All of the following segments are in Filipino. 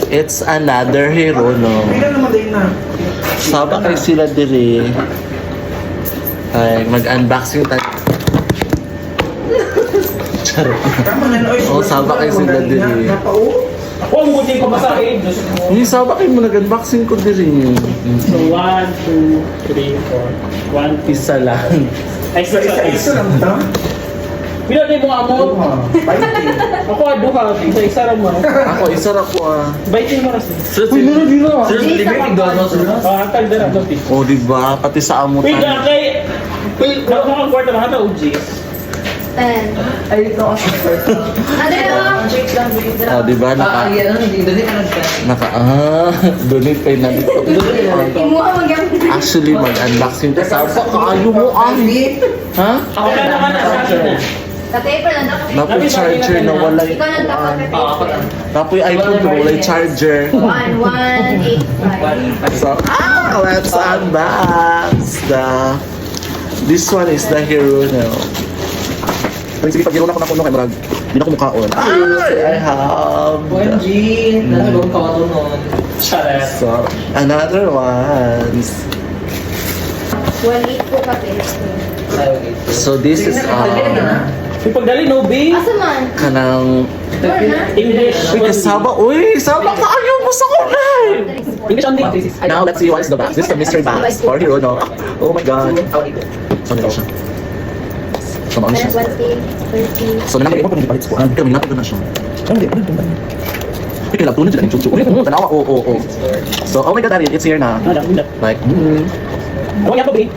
It's another hero, no? Saba kay sila diri. Ay, mag-unboxing tayo. Charot. Oh, saba kay sila diri. Oh, mutin ko masahin. Hindi, saba kayo mo nag-unboxing ko diri. So, 1, 2, 3, 4. 1, Isa lang. Ay, isa lang ito? Bila na yung mga amot. Ako aduha. Isa lang mo. Ako, isa ra ko ah. Baitin mo ras. Uy, meron din ah. Hatag na ito. Oh, diba? Pati sa amutan. Wait, kay... Wait, mga kwarta mga ata UGs. 10. Ay, ito kasi first. Ano na? Check lang, please. Ah, diba? Donate kayo na dito. Imuha mag-gamit. Actually, mag-unboxing ka. Saba kaayo mo ah. Ha? Ako na naman na sa akin na. Ka-paper lang daw. Napoy charger na wala Ikaw lang dapat ka-paper. Napoy iPhone na wala charger. 1185. So, let's unbox this one is the hero now. Sige, pag hero na ko na kuno kay Marag. Hindi na ko mukhaon. I have OMG! Nasa bagong kawato nun. Charet. so, another ones. 18 po ka-paper. So, this is Yung pagdali, no, B? Asa man? kanang Door na? English. uy, kasaba. Uy, saba kaayo mo sa kulay. English only. Now, let's see what's the box. This is the mystery box for hero, no? Oh my God. So, nila siya. So, maano siya. 20, 30. So, nangyay mo kung hindi palit ko. Kami natin na siya. Hindi, kailangan tunan sila ng chuchu. Tanawa, oo. So, oh my God, Ariel, it's here na. Like, Ako yan po, B.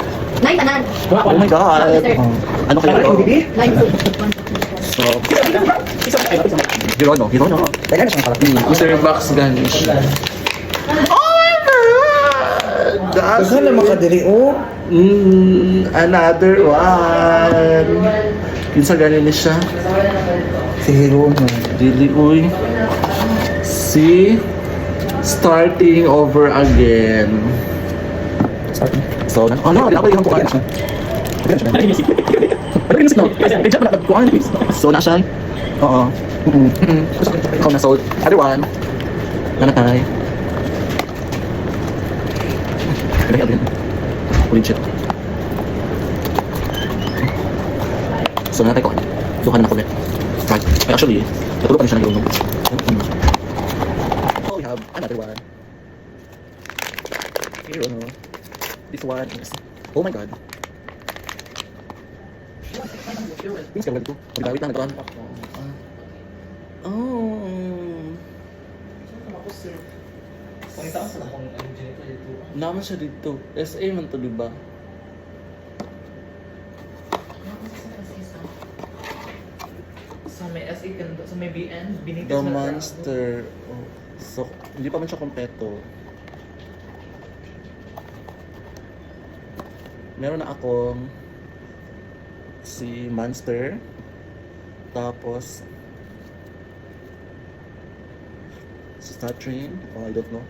9 tanan. oh my God. Ano kaya ito? 9 po. So, hero, no? Mystery box Ganesh. Oh my God! That's Saan na makadiri o? another one. Yun sa Ganesh siya. Si Hero mo. Dili, uy. See? Starting over again. So, ano? Di ako yung kukain siya. So, na siya? Oo. Ikaw na sold. Other one. Nanatay. Ulit siya. So, nanatay ko. Duhan na ko ulit. Right. Actually, natulog pa rin siya ng ilong. Oh, we have another one. Here, no? This one is... Oh my God. Pins ka dito. Magdawit lang nagkaroon. Oh. Naman siya dito. SA man to, diba? Sa may SE, sa may BN, binitis The na monster. Oh. So, hindi pa man siya kompleto. Meron na akong si Monster. Tapos si Star Train. Oh, I don't know.